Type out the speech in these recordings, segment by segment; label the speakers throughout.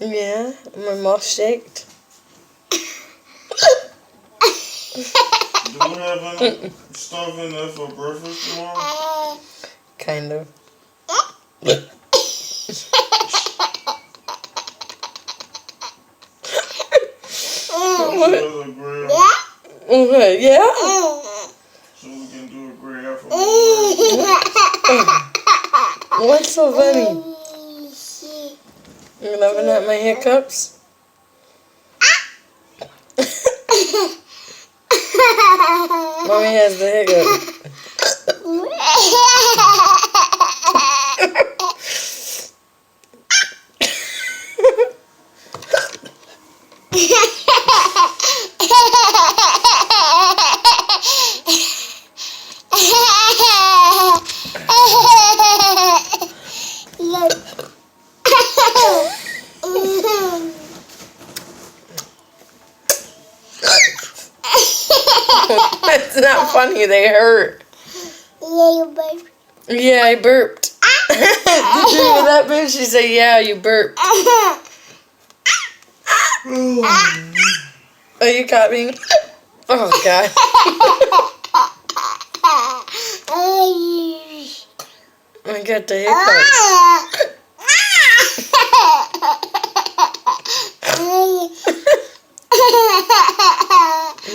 Speaker 1: Yeah, my mouth shaked.
Speaker 2: Do we have any stuff in there for breakfast tomorrow?
Speaker 1: Kind of.
Speaker 2: What?
Speaker 1: Okay, yeah?
Speaker 2: So we can do a grab for
Speaker 1: What's so funny? You laughing at my hiccups? Mommy has the hiccup. It's not funny, they hurt.
Speaker 3: Yeah, you burped.
Speaker 1: Yeah, I burped. Did you hear that bitch? She said, yeah, you burped. Oh, you caught me? Oh, God. I got the hiccups.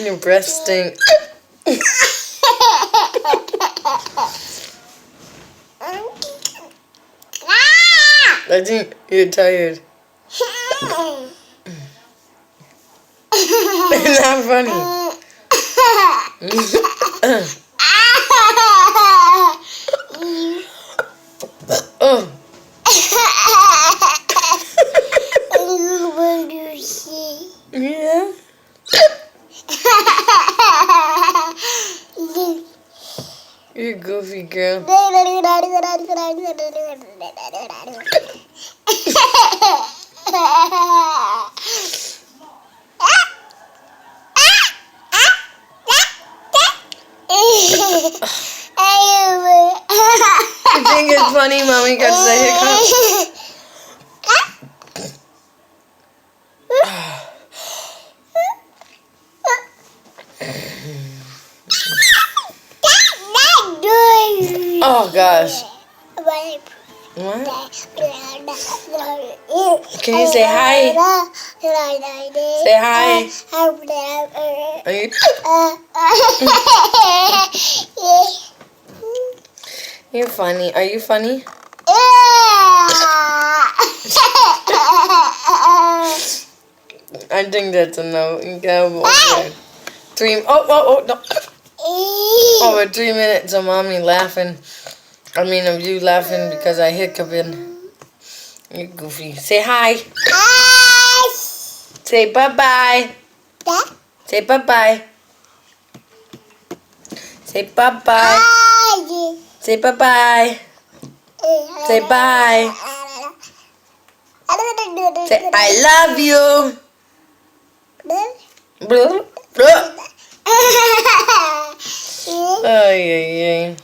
Speaker 1: Your breath stinks. I think you're tired. It's not funny. Oh. Yeah. You're a goofy girl. You think it's funny, Mommy got the hiccups? Oh gosh. What? Can you say hi? Say hi. Are you? You're funny. Are you funny? I think that's a no. You gotta go over 3. Oh, no. Over 3 minutes of Mommy laughing. I mean, of you laughing because I hiccuping. You're goofy. Say hi.
Speaker 3: Hi.
Speaker 1: Say bye-bye. Say bye-bye. Say bye-bye. Say bye-bye. Say bye. Say I love you. Blah, blah. Ay, ay, ay.